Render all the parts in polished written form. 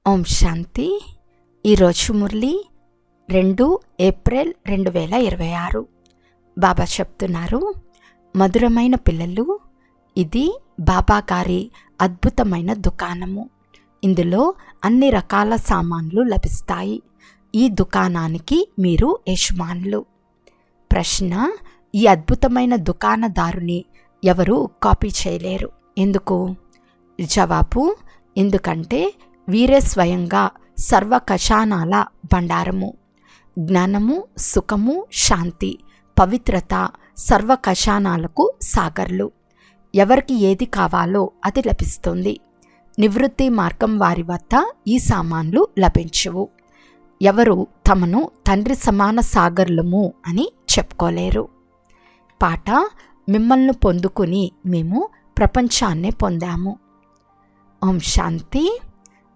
ఓం శాంతి. ఈరోజు మురళి 2 ఏప్రిల్ 2026. బాబా చెప్తున్నారు, మధురమైన పిల్లలు, ఇది బాబా గారి అద్భుతమైన దుకాణము. ఇందులో అన్ని రకాల సామాన్లు లభిస్తాయి. ఈ దుకాణానికి మీరు యజమానులు. ప్రశ్న: ఈ అద్భుతమైన దుకాణదారుని ఎవరు కాపీ చేయలేరు. ఎందుకు? జవాబు: ఎందుకంటే వీరే స్వయంగా సర్వ ఖజానాల బండారము. జ్ఞానము, సుఖము, శాంతి, పవిత్రత సర్వ ఖజానాలకు సాగర్లు. ఎవరికి ఏది కావాలో అది లభిస్తుంది. నివృత్తి మార్గం వారి వద్ద ఈ సామాన్లు లభించవు. ఎవరు తమను తండ్రి సమాన సాగర్లము అని చెప్పుకోలేరు. పాట: మిమ్మల్ని పొందుకుని మేము ప్రపంచాన్నే పొందాము. ఓం శాంతి.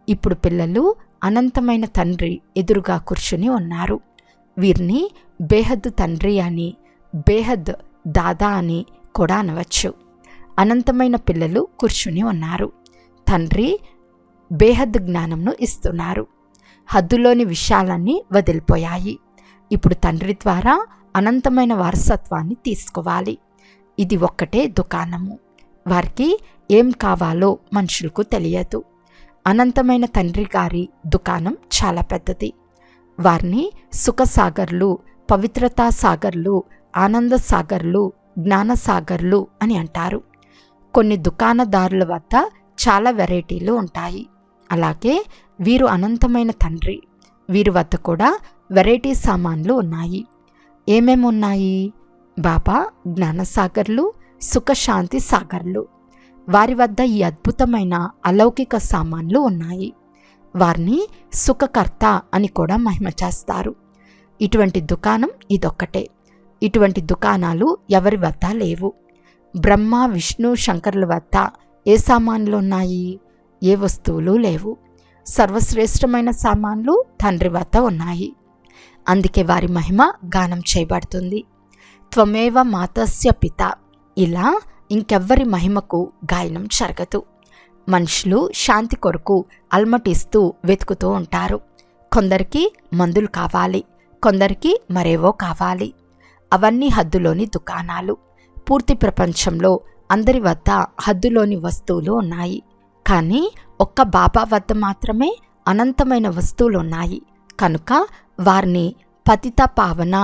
ఇప్పుడు పిల్లలు అనంతమైన తండ్రి ఎదురుగా కూర్చుని ఉన్నారు. వీరిని బేహద్ తండ్రి అని, బేహద్ దాదా అని కూడా అనవచ్చు. అనంతమైన పిల్లలు కూర్చుని ఉన్నారు. తండ్రి బేహద్ జ్ఞానంను ఇస్తున్నారు. హద్దులోని విషయాలన్నీ వదిలిపోయాయి. ఇప్పుడు తండ్రి ద్వారా అనంతమైన వారసత్వాన్ని తీసుకోవాలి. ఇది ఒక్కటే దుకాణము. వారికి ఏం కావాలో మనుషులకు తెలియదు. అనంతమైన తండ్రి గారి దుకాణం చాలా పెద్దది. వారిని సుఖసాగర్లు, పవిత్రతా సాగర్లు, ఆనంద సాగర్లు, జ్ఞాన సాగర్లు అని అంటారు. కొన్ని దుకాణదారుల వద్ద చాలా వెరైటీలు ఉంటాయి. అలాగే వీరు అనంతమైన తండ్రి. వీరి వద్ద కూడా వెరైటీ సామాన్లు ఉన్నాయి. ఏమేమి ఉన్నాయి? బాబా జ్ఞానసాగర్లు, సుఖశాంతి సాగర్లు. వారి వద్ద ఈ అద్భుతమైన అలౌకిక సామాన్లు ఉన్నాయి. వారిని సుఖకర్త అని కూడా మహిమ చేస్తారు. ఇటువంటి దుకాణం ఇదొక్కటే. ఇటువంటి దుకాణాలు ఎవరి వద్ద లేవు. బ్రహ్మ, విష్ణు, శంకర్ల వద్ద ఏ సామాన్లు ఉన్నాయి? ఏ వస్తువులు లేవు. సర్వశ్రేష్టమైన సామాన్లు తండ్రి వద్ద ఉన్నాయి. అందుకే వారి మహిమ గానం చేయబడుతుంది. త్వమేవ మాతస్య పిత. ఇలా ఇంకెవ్వరి మహిమకు గాయనం జరగదు. మనుషులు శాంతి కొరకు అల్మటిస్తూ వెతుకుతూ ఉంటారు. కొందరికి మందులు కావాలి, కొందరికి మరేవో కావాలి. అవన్నీ హద్దులోని దుకాణాలు. పూర్తి ప్రపంచంలో అందరి వద్ద హద్దులోని వస్తువులు ఉన్నాయి. కానీ ఒక్క బాబా వద్ద మాత్రమే అనంతమైన వస్తువులు ఉన్నాయి. కనుక వారిని పతిత పావన,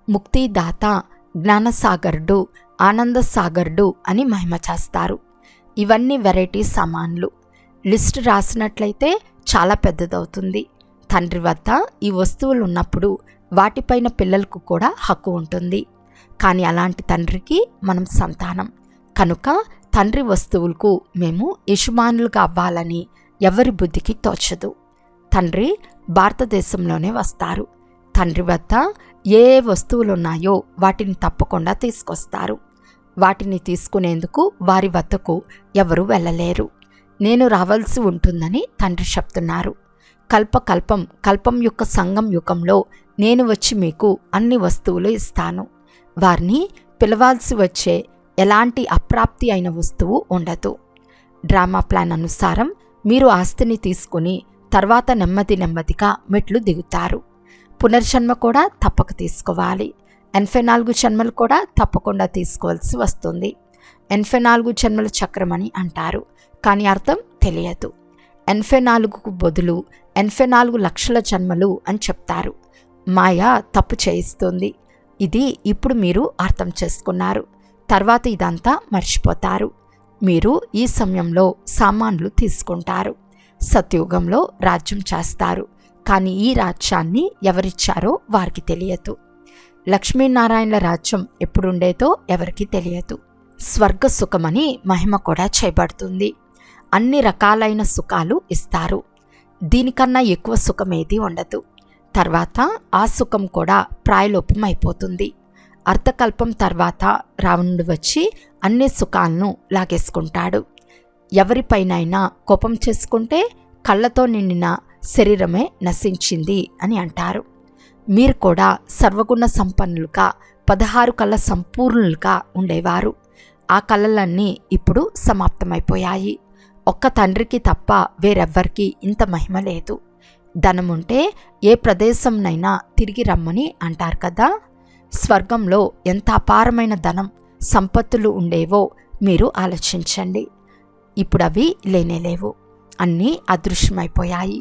ముక్తిదాత, జ్ఞానసాగరుడు, ఆనంద సాగరుడు అని మహిమ చేస్తారు. ఇవన్నీ వెరైటీ సామాన్లు. లిస్ట్ రాసినట్లయితే చాలా పెద్దదవుతుంది. తండ్రి వద్ద ఈ వస్తువులు ఉన్నప్పుడు వాటిపైన పిల్లలకు కూడా హక్కు ఉంటుంది. కానీ అలాంటి తండ్రికి మనం సంతానం. కనుక తండ్రి వస్తువులకు మేము యజమానులుగా అవ్వాలని ఎవరి బుద్ధికి తోచదు. తండ్రి భారతదేశంలోనే వస్తారు. తండ్రి వద్ద ఏ వస్తువులున్నాయో వాటిని తప్పకుండా తీసుకొస్తారు. వాటిని తీసుకునేందుకు వారి వద్దకు ఎవరు వెళ్ళలేరు. నేను రావాల్సి ఉంటుందని తండ్రి చెప్తున్నారు. కల్పం యొక్క సంగం యుగంలో నేను వచ్చి మీకు అన్ని వస్తువులు ఇస్తాను. వారిని పిలవాల్సి వచ్చే ఎలాంటి అప్రాప్తి అయిన వస్తువు ఉండదు. డ్రామా ప్లాన్ అనుసారం మీరు ఆస్తిని తీసుకుని తర్వాత నెమ్మదిగా మెట్లు దిగుతారు. పునర్జన్మ కూడా తప్పక తీసుకోవాలి. 84 జన్మలు కూడా తప్పకుండా తీసుకోవాల్సి వస్తుంది. 84 జన్మల చక్రం అని అంటారు, కానీ అర్థం తెలియదు. 84కు బదులు 84 లక్షల జన్మలు అని చెప్తారు. మాయ తప్పు చేయిస్తుంది. ఇది ఇప్పుడు మీరు అర్థం చేసుకున్నారు. తర్వాత ఇదంతా మర్చిపోతారు. మీరు ఈ సమయంలో సామాన్లు తీసుకుంటారు. సత్యుగంలో రాజ్యం చేస్తారు. కానీ ఈ రాజ్యాన్ని ఎవరిచ్చారో వారికి తెలియదు. లక్ష్మీనారాయణల రాజ్యం ఎప్పుడుండేదో ఎవరికి తెలియదు. స్వర్గ సుఖమని మహిమ కూడా చేయబడుతుంది. అన్ని రకాలైన సుఖాలు ఇస్తారు. దీనికన్నా ఎక్కువ సుఖమేది ఉండదు. తర్వాత ఆ సుఖం కూడా ప్రాయలోపం అయిపోతుంది. అర్ధకల్పం తర్వాత రావణుడు వచ్చి అన్ని సుఖాలను లాగేసుకుంటాడు. ఎవరిపైనైనా కోపం చేసుకుంటే కళ్ళతో నిండిన శరీరమే నశించింది అని అంటారు. మీరు కూడా సర్వగుణ సంపన్నులుగా 16 కళ్ళ సంపూర్ణులుగా ఉండేవారు. ఆ కళలన్నీ ఇప్పుడు సమాప్తమైపోయాయి. ఒక్క తండ్రికి తప్ప వేరెవ్వరికీ ఇంత మహిమ లేదు. ధనముంటే ఏ ప్రదేశంనైనా తిరిగి రమ్మని అంటారు కదా. స్వర్గంలో ఎంత అపారమైన ధనం, సంపత్తులు ఉండేవో మీరు ఆలోచించండి. ఇప్పుడు అవి లేనేలేవు, అన్నీ అదృశ్యమైపోయాయి.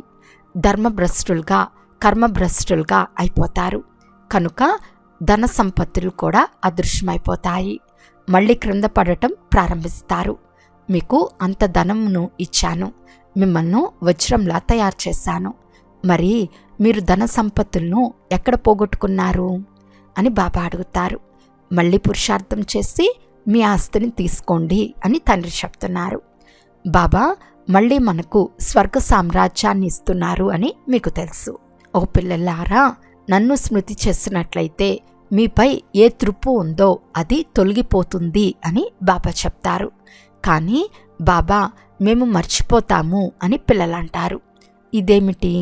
ధర్మభ్రష్టులుగా, కర్మభ్రష్టులుగా అయిపోతారు. కనుక ధన సంపత్తులు కూడా అదృశ్యమైపోతాయి. మళ్ళీ క్రింద పడటం ప్రారంభిస్తారు. మీకు అంత ధనమును ఇచ్చాను, మిమ్మల్ని వజ్రంలా తయారు చేశాను, మరి మీరు ధన సంపత్తులను ఎక్కడ పోగొట్టుకున్నారు అని బాబా అడుగుతారు. మళ్ళీ పురుషార్థం చేసి మీ ఆస్తిని తీసుకోండి అని తండ్రి చెప్తున్నారు. బాబా మళ్ళీ మనకు స్వర్గ సామ్రాజ్యాన్ని ఇస్తున్నారు అని మీకు తెలుసు. ఓ పిల్లలారా, నన్ను స్మృతి చేసినట్లయితే మీపై ఏ త్రుప్పు ఉందో అది తొలగిపోతుంది అని బాబా చెప్తారు. కానీ బాబా మేము మర్చిపోతాము అని పిల్లలంటారు. ఇదేమిటి?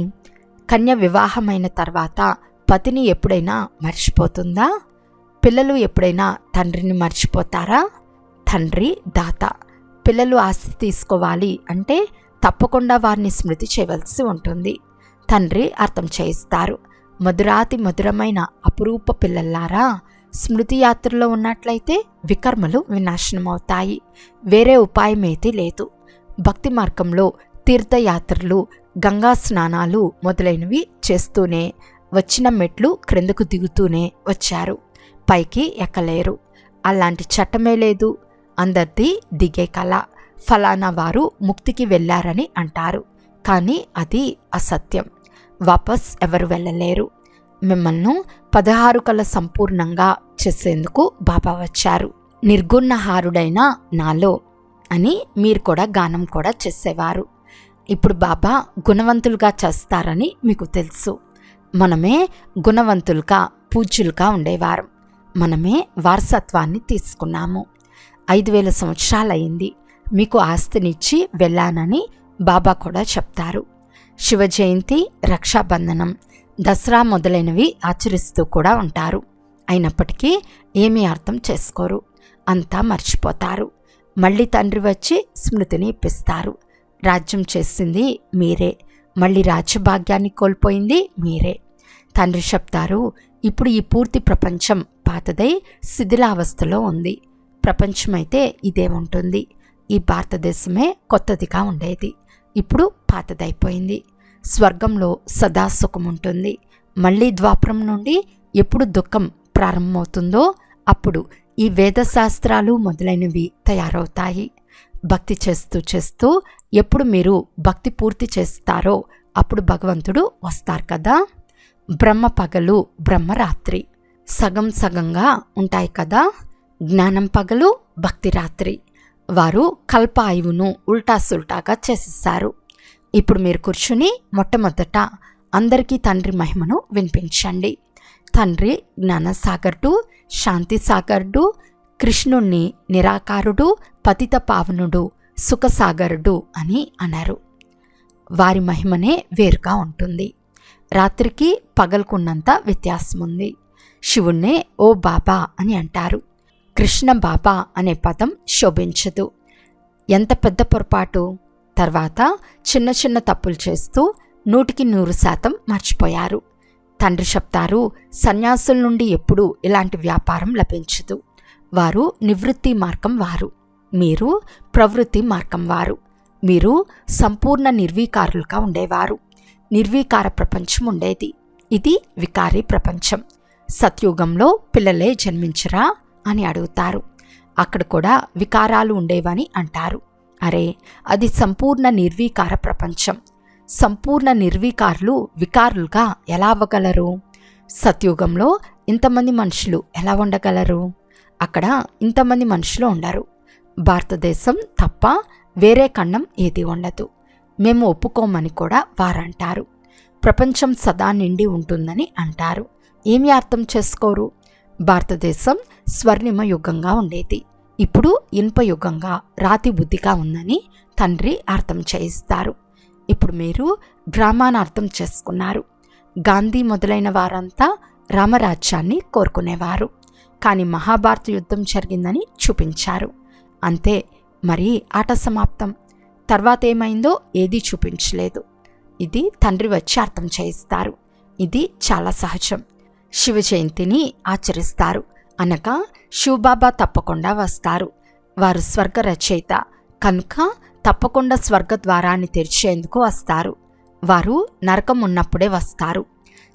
కన్య వివాహమైన తర్వాత పతిని ఎప్పుడైనా మర్చిపోతుందా? పిల్లలు ఎప్పుడైనా తండ్రిని మర్చిపోతారా? తండ్రి దాత. పిల్లలు ఆస్తి తీసుకోవాలి అంటే తప్పకుండా వారిని స్మృతి చేయవలసి ఉంటుంది. తండ్రి అర్థం చేయిస్తారు. మధురాతి మధురమైన అపురూప పిల్లల్లారా, స్మృతి యాత్రలో ఉన్నట్లయితే వికర్మలు వినాశనమవుతాయి. వేరే ఉపాయమైతే లేదు. భక్తి మార్గంలో తీర్థయాత్రలు, గంగా స్నానాలు మొదలైనవి చేస్తూనే, వచ్చిన మెట్లు క్రిందకు దిగుతూనే వచ్చారు, పైకి ఎక్కలేరు. అలాంటి చట్టమే లేదు. అందరిది దిగే కళ. ఫలానా వారు ముక్తికి వెళ్ళారని అంటారు, కానీ అది అసత్యం. వాపస్ ఎవరు వెళ్ళలేరు. మిమ్మల్ని 16 కళ సంపూర్ణంగా చేసేందుకు బాబా వచ్చారు. నిర్గుణహారుడైన నాలో అని మీరు కూడా గానం కూడా చేసేవారు. ఇప్పుడు బాబా గుణవంతులుగా చేస్తారని మీకు తెలుసు. మనమే గుణవంతులుగా, పూజ్యులుగా ఉండేవారు. మనమే వారసత్వాన్ని తీసుకున్నాము. 5000 సంవత్సరాలయ్యింది మీకు ఆస్తినిచ్చి వెళ్ళానని బాబా కూడా చెప్తారు. శివ జయంతి, రక్షాబంధనం, దసరా మొదలైనవి ఆచరిస్తూ కూడా ఉంటారు. అయినప్పటికీ ఏమీ అర్థం చేసుకోరు, అంతా మర్చిపోతారు. మళ్ళీ తండ్రి వచ్చి స్మృతిని ఇప్పిస్తారు. రాజ్యం చేసింది మీరే, మళ్ళీ రాజ్యభాగ్యాన్ని కోల్పోయింది మీరే. తండ్రి చెప్తారు, ఇప్పుడు ఈ పూర్తి ప్రపంచం పాతదై శిథిలావస్థలో ఉంది. ప్రపంచమైతే ఇదే ఉంటుంది. ఈ భారతదేశమే కొత్తదిగా ఉండేది, ఇప్పుడు పాతదైపోయింది. స్వర్గంలో సదా సుఖం ఉంటుంది. మళ్ళీ ద్వాపరం నుండి ఎప్పుడు దుఃఖం ప్రారంభమవుతుందో అప్పుడు ఈ వేదశాస్త్రాలు మొదలైనవి తయారవుతాయి. భక్తి చేస్తూ చేస్తూ ఎప్పుడు మీరు భక్తి పూర్తి చేస్తారో అప్పుడు భగవంతుడు వస్తారు కదా. బ్రహ్మ పగలు, బ్రహ్మ రాత్రి సగం సగంగా ఉంటాయి కదా. జ్ఞానం పగలు, భక్తి రాత్రి. వారు కల్ప ఆయువును ఉల్టా సుల్టాగా చేసేసారు. ఇప్పుడు మీరు కూర్చుని మొట్టమొదట అందరికీ తండ్రి మహిమను వినిపించండి. తండ్రి జ్ఞానసాగరుడు, శాంతి సాగరుడు, కృష్ణుణ్ణి నిరాకారుడు, పతిత పావనుడు, సుఖసాగరుడు అని అన్నారు. వారి మహిమనే వేరుగా ఉంటుంది. రాత్రికి పగలుకున్నంత వ్యత్యాసం ఉంది. శివుణ్ణే ఓ బాబా అని అంటారు. కృష్ణ బాబా అనే పదం శోభించదు. ఎంత పెద్ద పొరపాటు. తర్వాత చిన్న చిన్న తప్పులు చేస్తూ 100% మర్చిపోయారు. తండ్రి చెప్తారు, సన్యాసుల నుండి ఎప్పుడూ ఇలాంటి వ్యాపారం లభించదు. వారు నివృత్తి మార్గం వారు, మీరు ప్రవృత్తి మార్గం వారు. మీరు సంపూర్ణ నిర్వీకారులుగా ఉండేవారు. నిర్వీకార ప్రపంచం ఉండేది, ఇది వికారీ ప్రపంచం. సత్యుగంలో పిల్లలే జన్మించరా అని అడుగుతారు. అక్కడ కూడా వికారాలు ఉండేవని అంటారు. అరే, అది సంపూర్ణ నిర్వీకార ప్రపంచం. సంపూర్ణ నిర్వీకారులు వికారులుగా ఎలా అవ్వగలరు? సత్యుగంలో ఇంతమంది మనుషులు ఎలా ఉండగలరు? అక్కడ ఇంతమంది మనుషులు ఉండరు. భారతదేశం తప్ప వేరే ఖండం ఏది ఉండదు. మేము ఒప్పుకోమని కూడా వారంటారు. ప్రపంచం సదా నిండి ఉంటుందని అంటారు. ఏమీ అర్థం చేసుకోరు. భారతదేశం స్వర్ణిమ యుగంగా ఉండేది, ఇప్పుడు ఇనుప యుగంగా, రాతి బుద్ధిగా ఉందని తండ్రి అర్థం చేయిస్తారు. ఇప్పుడు మీరు డ్రామాను అర్థం చేసుకున్నారు. గాంధీ మొదలైన వారంతా రామరాజ్యాన్ని కోరుకునేవారు, కానీ మహాభారత యుద్ధం జరిగిందని చూపించారు. అంతే, మరి ఆట సమాప్తం. తర్వాత ఏమైందో ఏదీ చూపించలేదు. ఇది తండ్రి వచ్చి అర్థం చేయిస్తారు. ఇది చాలా సహజం. శివ జయంతిని ఆచరిస్తారు అనగా శివబాబా తప్పకుండా వస్తారు. వారు స్వర్గ రచయిత కనుక తప్పకుండా స్వర్గ ద్వారాన్ని తెరిచేందుకు వస్తారు. వారు నరకం ఉన్నప్పుడే వస్తారు.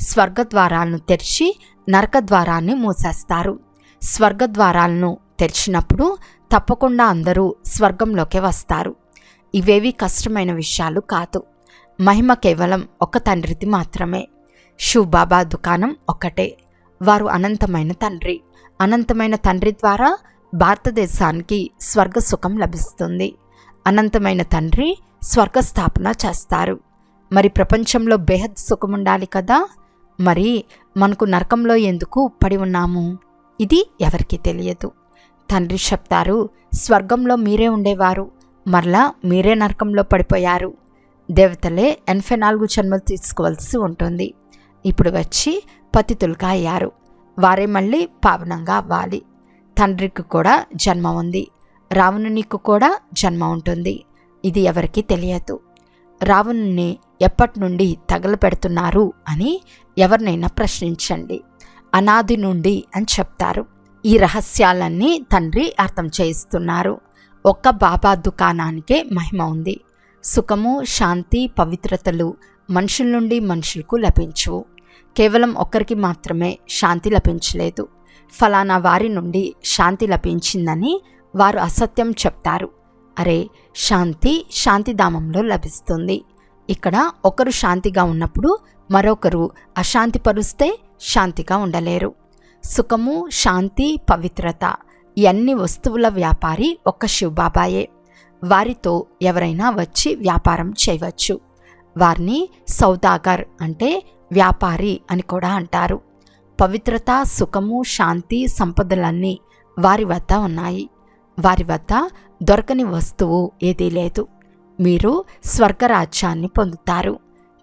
స్వర్గ ద్వారాలను తెరిచి నరక ద్వారాన్ని మూసేస్తారు. స్వర్గ ద్వారాలను తెరిచినప్పుడు తప్పకుండా అందరూ స్వర్గంలోకే వస్తారు. ఇవేవి కష్టమైన విషయాలు కాదు. మహిమ కేవలం ఒక తండ్రిది మాత్రమే. శివబాబా దుకాణం ఒక్కటే. వారు అనంతమైన తండ్రి. అనంతమైన తండ్రి ద్వారా భారతదేశానికి స్వర్గ సుఖం లభిస్తుంది. అనంతమైన తండ్రి స్వర్గ స్థాపన చేస్తారు. మరి ప్రపంచంలో బేహద్ సుఖం ఉండాలి కదా. మరి మనకు నరకంలో ఎందుకు పడి ఉన్నాము? ఇది ఎవరికీ తెలియదు. తండ్రి చెప్తారు, స్వర్గంలో మీరే ఉండేవారు, మరలా మీరే నరకంలో పడిపోయారు. దేవతలే 84 జన్మలు తీసుకోవాల్సి ఉంటుంది. ఇప్పుడు వచ్చి పతితులుగా అయ్యారు. వారే మళ్ళీ పావనంగా అవ్వాలి. తండ్రికి కూడా జన్మ ఉంది. రావణునికి కూడా జన్మ ఉంటుంది. ఇది ఎవరికీ తెలియదు. రావణుని ఎప్పటి నుండి తగలపెడుతున్నారు అని ఎవరినైనా ప్రశ్నించండి. అనాది నుండి అని చెప్తారు. ఈ రహస్యాలన్నీ తండ్రి అర్థం చేయిస్తున్నారు. ఒక్క బాబా దుకాణానికే మహిమ ఉంది. సుఖము, శాంతి, పవిత్రతలు మనుషుల నుండి మనుషులకు లభించవు. కేవలం ఒక్కరికి మాత్రమే శాంతి లభించలేదు. ఫలానా వారి నుండి శాంతి లభించిందని వారు అసత్యం చెప్తారు. అరే, శాంతి శాంతిధామంలో లభిస్తుంది. ఇక్కడ ఒకరు శాంతిగా ఉన్నప్పుడు మరొకరు అశాంతిపరుస్తే శాంతిగా ఉండలేరు. సుఖము, శాంతి, పవిత్రత ఈ అన్ని వస్తువుల వ్యాపారి ఒక్క శివబాబాయే. వారితో ఎవరైనా వచ్చి వ్యాపారం చేయవచ్చు. వారిని సౌదాగర్ అంటే వ్యాపారి అని కూడా అంటారు. పవిత్రత, సుఖము, శాంతి, సంపదలన్నీ వారి వద్ద ఉన్నాయి. వారి వద్ద దొరకని వస్తువు ఏదీ లేదు. మీరు స్వర్గరాజ్యాన్ని పొందుతారు.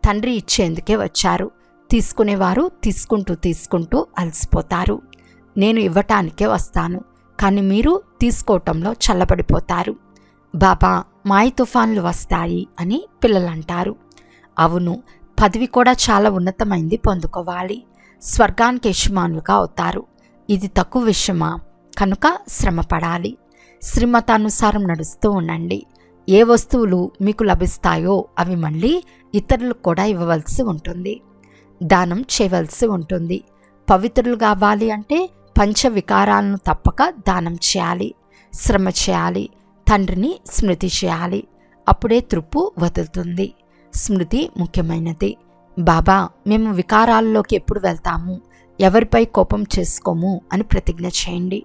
తండ్రి ఇచ్చేందుకే వచ్చారు. తీసుకునేవారు తీసుకుంటూ అలసిపోతారు. నేను ఇవ్వటానికే వస్తాను, కానీ మీరు తీసుకోవటంలో చల్లబడిపోతారు. బాబా, మాయ తుఫాన్లు వస్తాయి అని పిల్లలంటారు. అవును, పదవి కూడా చాలా ఉన్నతమైంది పొందుకోవాలి. స్వర్గానికి యజమానులుగా అవుతారు. ఇది తక్కువ విషయమా? కనుక శ్రమపడాలి. శ్రీమతానుసారం నడుస్తూ ఉండండి. ఏ వస్తువులు మీకు లభిస్తాయో అవి మళ్ళీ ఇతరులకు కూడా ఇవ్వవలసి ఉంటుంది. దానం చేయవలసి ఉంటుంది. పవిత్రులు కావాలి అంటే పంచవికారాలను తప్పక దానం చేయాలి. శ్రమ చేయాలి. తండ్రిని స్మృతి చేయాలి. అప్పుడే తృప్పు వదులుతుంది. స్మృతి ముఖ్యమైనది. బాబా, మేము వికారాల్లోకి ఎప్పుడు వెళ్తాము, ఎవరిపై కోపం చేసుకోము అని ప్రతిజ్ఞ చేయండి.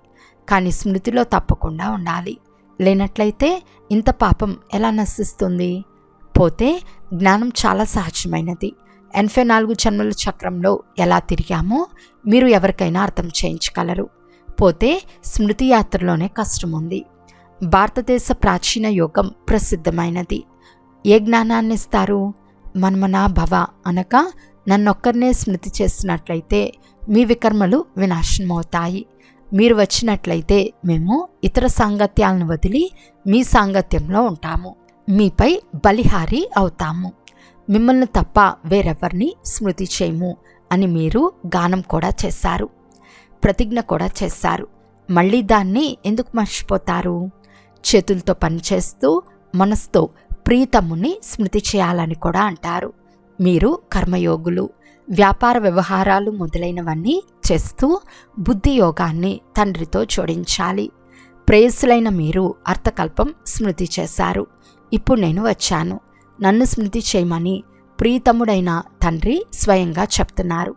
కానీ స్మృతిలో తప్పకుండా ఉండాలి. లేనట్లయితే ఇంత పాపం ఎలా నశిస్తుంది? పోతే జ్ఞానం చాలా సహజమైనది. 84 జన్మల చక్రంలో ఎలా తిరిగామో మీరు ఎవరికైనా అర్థం చేయించగలరు. పోతే స్మృతి యాత్రలోనే కష్టం ఉంది. భారతదేశ ప్రాచీన యోగం ప్రసిద్ధమైనది. ఏ జ్ఞానాన్ని ఇస్తారు? మన్మనా భవ అనగా నన్నొక్కరినే స్మృతి చేసినట్లయితే మీ వికర్మలు వినాశనమవుతాయి. మీరు వచ్చినట్లయితే మేము ఇతర సాంగత్యాలను వదిలి మీ సాంగత్యంలో ఉంటాము. మీపై బలిహారి అవుతాము. మిమ్మల్ని తప్ప వేరెవరిని స్మృతి చేయము అని మీరు గానం కూడా చేశారు. ప్రతిజ్ఞ కూడా చేశారు. మళ్ళీ దాన్ని ఎందుకు మర్చిపోతారు? చేతులతో పనిచేస్తూ మనసుతో ప్రీతముని స్మృతి చేయాలని కూడా అంటారు. మీరు కర్మయోగులు. వ్యాపార వ్యవహారాలు మొదలైనవన్నీ చేస్తూ బుద్ధి యోగాన్ని తండ్రితో జోడించాలి. ప్రేయసులైన మీరు అర్థకల్పం స్మృతి చేశారు. ఇప్పుడు నేను వచ్చాను, నన్ను స్మృతి చేయమని ప్రీతముడైన తండ్రి స్వయంగా చెప్తున్నారు.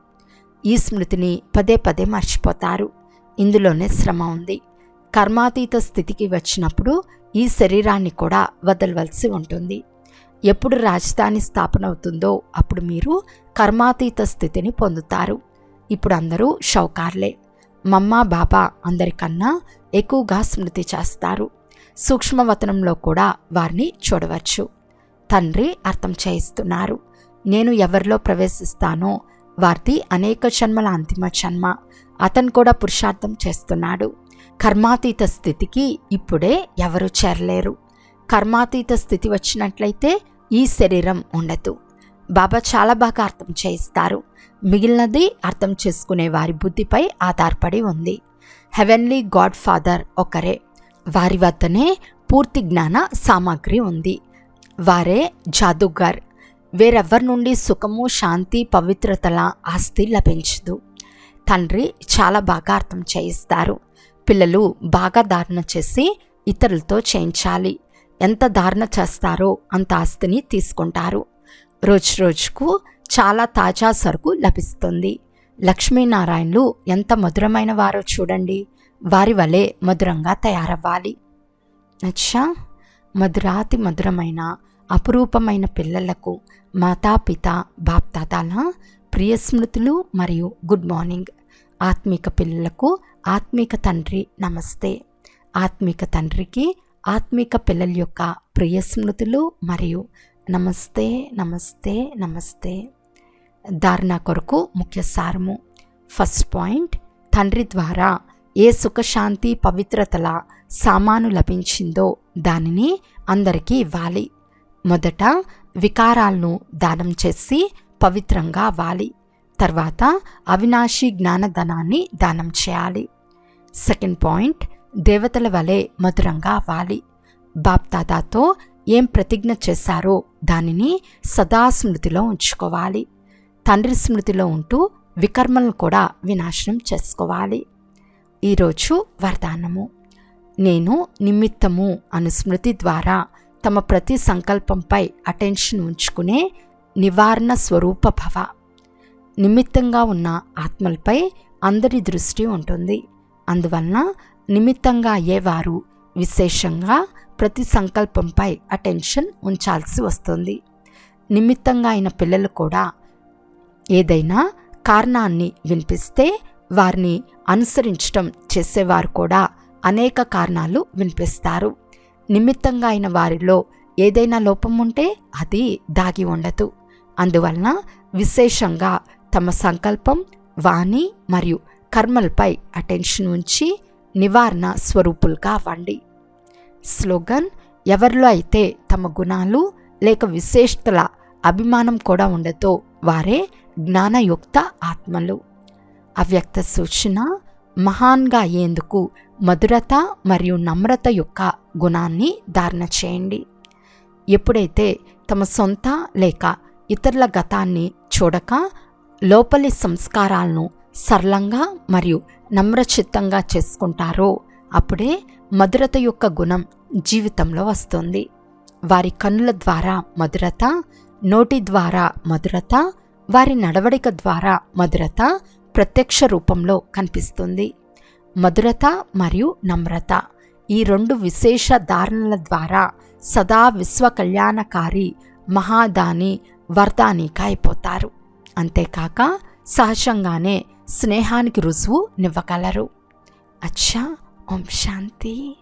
ఈ స్మృతిని పదే పదే మర్చిపోతారు. ఇందులోనే శ్రమ ఉంది. కర్మాతీత స్థితికి వచ్చినప్పుడు ఈ శరీరాన్ని కూడా వదలవలసి ఉంటుంది. ఎప్పుడు రాజధాని స్థాపన అవుతుందో అప్పుడు మీరు కర్మాతీత స్థితిని పొందుతారు. ఇప్పుడు అందరూ షౌకార్లే. మమ్మా బాబా అందరికన్నా ఎక్కువగా స్మృతి చేస్తారు. సూక్ష్మవతనంలో కూడా వారిని చూడవచ్చు. తండ్రి అర్థం చేయిస్తున్నారు. నేను ఎవరిలో ప్రవేశిస్తానో వారిది అనేక జన్మల అంతిమ జన్మ. అతను కూడా పురుషార్థం చేస్తున్నాడు. కర్మాతీత స్థితికి ఇప్పుడే ఎవరు చేరలేరు. కర్మాతీత స్థితి వచ్చినట్లయితే ఈ శరీరం ఉండదు. బాబా చాలా బాగా అర్థం చేయిస్తారు. మిగిలినది అర్థం చేసుకునే వారి బుద్ధిపై ఆధారపడి ఉంది. హెవెన్లీ గాడ్ ఫాదర్ ఒకరే. వారి వద్దనే పూర్తి జ్ఞాన సామాగ్రి ఉంది. వారే జాదుగర్. వేరెవ్వరి నుండి సుఖము, శాంతి, పవిత్రతల ఆస్తి లభించదు. తండ్రి చాలా బాగా అర్థం చేయిస్తారు. పిల్లలు బాగా ధారణ చేసి ఇతరులతో చేయించాలి. ఎంత ధారణ చేస్తారో అంత ఆస్తిని తీసుకుంటారు. రోజు రోజుకు చాలా తాజా సరుకు లభిస్తుంది. లక్ష్మీనారాయణలు ఎంత మధురమైన వారో చూడండి. వారి వలె మధురంగా తయారవ్వాలి. అచ్చా, మధురాతి మధురమైన అపురూపమైన పిల్లలకు మాతాపిత బాప్దాదాల ప్రియ స్మృతులు మరియు గుడ్ మార్నింగ్. ఆత్మిక పిల్లలకు ఆత్మిక తండ్రి నమస్తే. ఆత్మిక తండ్రికి ఆత్మిక పిల్లల యొక్క ప్రియ స్మృతులు మరియు నమస్తే నమస్తే నమస్తే. ధారణ కొరకు ముఖ్య సారము. ఫస్ట్ పాయింట్, తండ్రి ద్వారా ఏ సుఖశాంతి పవిత్రతల సామాను లభించిందో దానిని అందరికీ ఇవ్వాలి. మొదట వికారాలను దానం చేసి పవిత్రంగా అవ్వాలి. తర్వాత అవినాశి జ్ఞానధనాన్ని దానం చేయాలి. సెకండ్ పాయింట్, దేవతల వలె మధురంగా అవ్వాలి. బాప్దాదాతో ఏం ప్రతిజ్ఞ చేశారో దానిని సదా స్మృతిలో ఉంచుకోవాలి. తండ్రి స్మృతిలో ఉంటూ వికర్మలను కూడా వినాశనం చేసుకోవాలి. ఈరోజు వరదానము. నేను నిమిత్తము అను స్మృతి ద్వారా తమ ప్రతి సంకల్పంపై అటెన్షన్ ఉంచుకునే నివారణ స్వరూప భవ. నిమిత్తంగా ఉన్న ఆత్మలపై అందరి దృష్టి ఉంటుంది. అందువలన నిమిత్తంగా అయ్యేవారు విశేషంగా ప్రతి సంకల్పంపై అటెన్షన్ ఉంచాల్సి వస్తుంది. నిమిత్తంగా అయిన పిల్లలు కూడా ఏదైనా కారణాన్ని వినిపిస్తే వారిని అనుసరించటం చేసేవారు కూడా అనేక కారణాలు వినిపిస్తారు. నిమిత్తంగా అయిన వారిలో ఏదైనా లోపం ఉంటే అది దాగి ఉండదు. అందువలన విశేషంగా తమ సంకల్పం, వాణి మరియు కర్మలపై అటెన్షన్ ఉంచి నివారణ స్వరూపులుగా అవ్వండి. స్లోగన్. ఎవరిలో అయితే తమ గుణాలు లేక విశేషతల అభిమానం కూడా ఉండదో వారే జ్ఞానయుక్త ఆత్మలు. అవ్యక్త సూచన. మహాన్గా అయ్యేందుకు మధురత మరియు నమ్రత యొక్క గుణాన్ని ధారణ చేయండి. ఎప్పుడైతే తమ సొంత లేక ఇతరుల గతాన్ని చూడక లోపలి సంస్కారాలను సరళంగా మరియు నమ్రచిత్తంగా చేసుకుంటారో అప్పుడే మధురత యొక్క గుణం జీవితంలో వస్తుంది. వారి కన్నుల ద్వారా మధురత, నోటి ద్వారా మధురత, వారి నడవడిక ద్వారా మధురత ప్రత్యక్ష రూపంలో కనిపిస్తుంది. మధురత మరియు నమ్రత ఈ రెండు విశేష ధారణల ద్వారా సదా విశ్వ కళ్యాణకారి మహాదాని వర్ధానిగా అయిపోతారు. అంతేకాక సహజంగానే స్నేహానికి రుజువు నివ్వగలరు. అచ్చా, ఓం శాంతి.